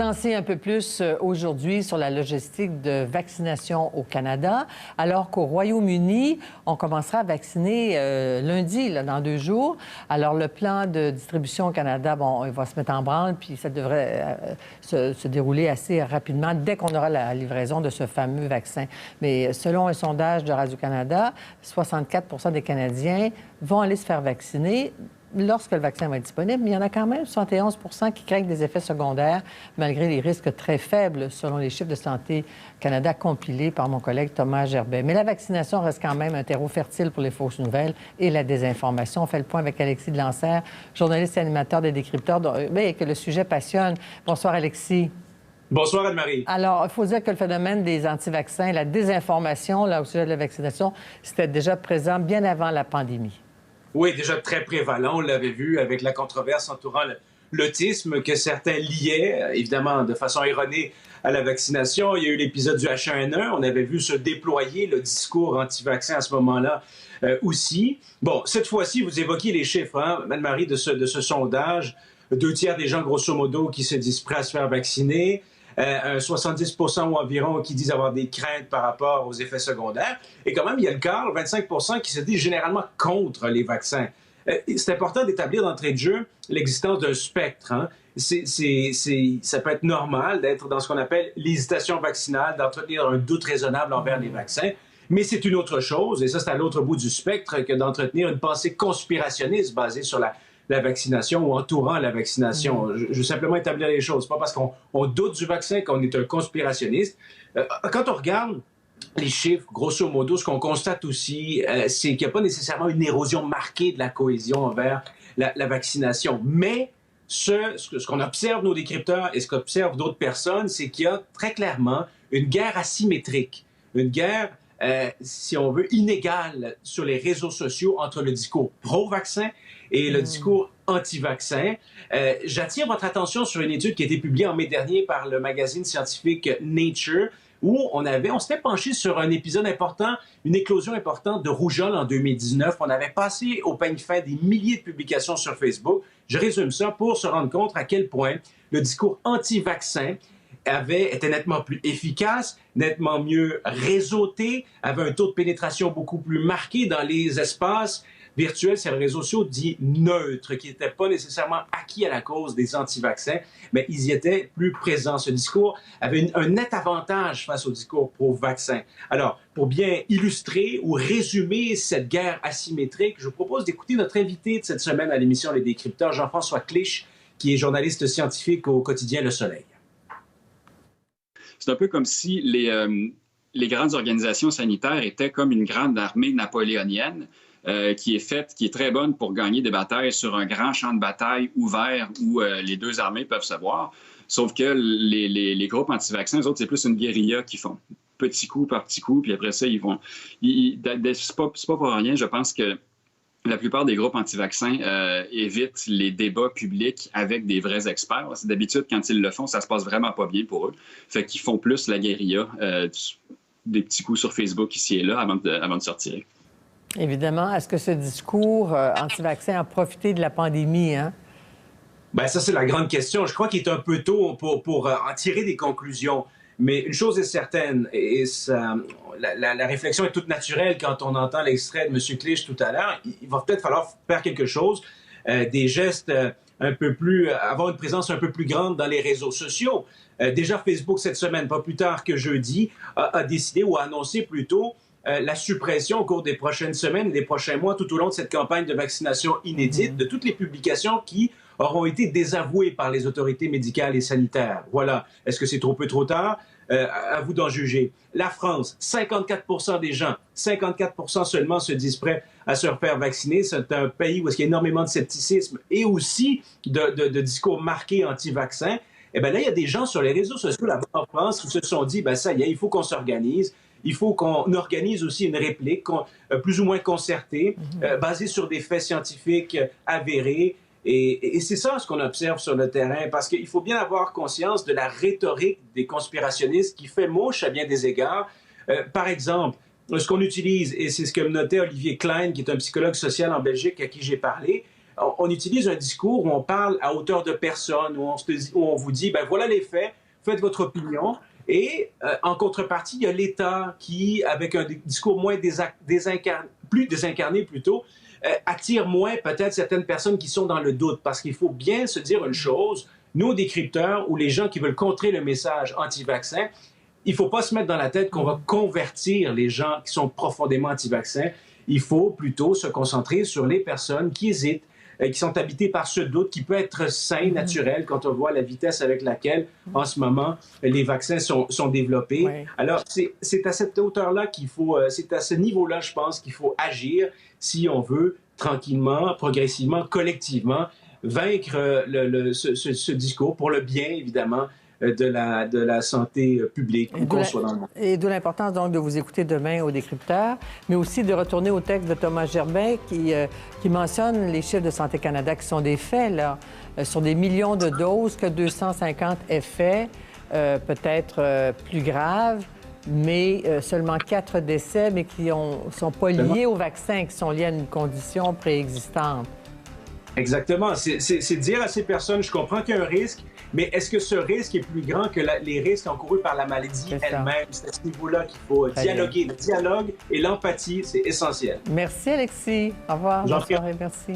Lancer un peu plus aujourd'hui sur la logistique de vaccination au Canada, alors qu'au Royaume-Uni, on commencera à vacciner lundi, là, dans 2 jours. Alors, le plan de distribution au Canada, bon, il va se mettre en branle, puis ça devrait se dérouler assez rapidement dès qu'on aura la livraison de ce fameux vaccin. Mais selon un sondage de Radio-Canada, 64 des Canadiens vont aller se faire vacciner lorsque le vaccin va être disponible, mais il y en a quand même 71 qui craignent des effets secondaires, malgré les risques très faibles, selon les chiffres de Santé Canada compilés par mon collègue Thomas Gerbet. Mais la vaccination reste quand même un terreau fertile pour les fausses nouvelles et la désinformation. On fait le point avec Alexis de Lancerre, journaliste et animateur des Décrypteurs, que le sujet passionne. Bonsoir, Alexis. Bonsoir, Anne-Marie. Alors, il faut dire que le phénomène des anti-vaccins, la désinformation là, au sujet de la vaccination, c'était déjà présent bien avant la pandémie. Oui, déjà très prévalent. On l'avait vu avec la controverse entourant l'autisme que certains liaient, évidemment de façon erronée, à la vaccination. Il y a eu l'épisode du H1N1. On avait vu se déployer le discours anti-vaccin à ce moment-là aussi. Bon, cette fois-ci, vous évoquiez les chiffres, hein, Anne-Marie, de ce sondage. 2 tiers des gens, grosso modo, qui se disent prêts à se faire vacciner. 70 ou environ qui disent avoir des craintes par rapport aux effets secondaires. Et quand même, il y a le quart, 25 qui se disent généralement contre les vaccins. C'est important d'établir d'entrée de jeu l'existence d'un spectre. Hein. Ça peut être normal d'être dans ce qu'on appelle l'hésitation vaccinale, d'entretenir un doute raisonnable envers les vaccins. Mais c'est une autre chose, et ça, c'est à l'autre bout du spectre, que d'entretenir une pensée conspirationniste basée sur la vaccination ou entourant la vaccination. Je veux simplement établir les choses. C'est pas parce qu'on doute du vaccin qu'on est un conspirationniste. Quand on regarde les chiffres, grosso modo, ce qu'on constate aussi, c'est qu'il n'y a pas nécessairement une érosion marquée de la cohésion envers la vaccination. Mais ce qu'on observe, nos décrypteurs, et ce qu'observent d'autres personnes, c'est qu'il y a très clairement une guerre asymétrique, une guerre si on veut, inégale sur les réseaux sociaux entre le discours pro-vaccin et le discours anti-vaccin. J'attire votre attention sur une étude qui a été publiée en mai dernier par le magazine scientifique Nature, où on s'était penché sur un épisode important, une éclosion importante de rougeole en 2019. On avait passé au peigne fin des milliers de publications sur Facebook. Je résume ça pour se rendre compte à quel point le discours anti-vaccin était nettement plus efficace, nettement mieux réseauté, avait un taux de pénétration beaucoup plus marqué dans les espaces virtuels, c'est les réseaux sociaux dits neutres, qui n'étaient pas nécessairement acquis à la cause des anti-vaccins, mais ils y étaient plus présents. Ce discours avait un net avantage face au discours pro-vaccin. Alors, pour bien illustrer ou résumer cette guerre asymétrique, je vous propose d'écouter notre invité de cette semaine à l'émission Les Décrypteurs, Jean-François Clich, qui est journaliste scientifique au quotidien Le Soleil. C'est un peu comme si les grandes organisations sanitaires étaient comme une grande armée napoléonienne qui est très bonne pour gagner des batailles sur un grand champ de bataille ouvert où les 2 armées peuvent se voir. Sauf que les groupes anti-vaccins, eux autres, c'est plus une guérilla qu'ils font. Petit coup par petit coup, puis après ça, ils vont... C'est pas pour rien, je pense que la plupart des groupes anti-vaccins évitent les débats publics avec des vrais experts. D'habitude, quand ils le font, ça se passe vraiment pas bien pour eux. Fait qu'ils font plus la guérilla, des petits coups sur Facebook ici et là avant de sortir. Évidemment. Est-ce que ce discours anti-vaccin a profité de la pandémie, hein? Bien, ça, c'est la grande question. Je crois qu'il est un peu tôt pour en tirer des conclusions. Mais une chose est certaine, et la réflexion est toute naturelle quand on entend l'extrait de M. Clich tout à l'heure. Il va peut-être falloir faire quelque chose, des gestes un peu plus, avoir une présence un peu plus grande dans les réseaux sociaux. Déjà, Facebook, cette semaine, pas plus tard que jeudi, a décidé ou a annoncé plutôt la suppression au cours des prochaines semaines, des prochains mois, tout au long de cette campagne de vaccination inédite, de toutes les publications qui auront été désavouées par les autorités médicales et sanitaires. Voilà. Est-ce que c'est trop peu, trop tard? À vous d'en juger. La France, 54 des gens, 54 seulement se disent prêts à se faire vacciner. C'est un pays où il y a énormément de scepticisme et aussi de discours marqués anti-vaccins. Eh bien là, il y a des gens sur les réseaux sociaux là-bas en France qui se sont dit, ben ça y est, il faut qu'on s'organise. Il faut qu'on organise aussi une réplique plus ou moins concertée, basée sur des faits scientifiques avérés. Et c'est ça ce qu'on observe sur le terrain, parce qu'il faut bien avoir conscience de la rhétorique des conspirationnistes qui fait mouche à bien des égards. Par exemple, ce qu'on utilise, et c'est ce que me notait Olivier Klein, qui est un psychologue social en Belgique à qui j'ai parlé, on utilise un discours où on parle à hauteur de personne, où on vous dit, ben voilà les faits, faites votre opinion. Et en contrepartie, il y a l'État qui, avec un discours moins plus désincarné plutôt, attire moins peut-être certaines personnes qui sont dans le doute. Parce qu'il faut bien se dire une chose, nous, décrypteurs ou les gens qui veulent contrer le message anti-vaccin, il ne faut pas se mettre dans la tête qu'on va convertir les gens qui sont profondément anti-vaccins. Il faut plutôt se concentrer sur les personnes qui hésitent, qui sont habitées par ce doute qui peut être sain, naturel, quand on voit la vitesse avec laquelle, en ce moment, les vaccins sont développés. Oui. Alors, c'est à cette hauteur-là qu'il faut, c'est à ce niveau-là, je pense, qu'il faut agir si on veut, tranquillement, progressivement, collectivement, vaincre ce discours pour le bien, évidemment, de la santé publique, où qu'on soit dans le monde. Et d'où l'importance, donc, de vous écouter demain au Décrypteur, mais aussi de retourner au texte de Thomas Gerbet qui mentionne les chiffres de Santé Canada qui sont des faits, là, sur des millions de doses, que 250 effets, peut-être plus graves, mais seulement 4 décès, mais qui ne sont pas liés au vaccin, qui sont liés à une condition préexistante. Exactement. C'est dire à ces personnes, je comprends qu'il y a un risque, mais est-ce que ce risque est plus grand que les risques encourus par la maladie elle-même? C'est à ce niveau-là qu'il faut dialoguer. Le dialogue et l'empathie, c'est essentiel. Merci, Alexis. Au revoir. Bonne soirée. Merci.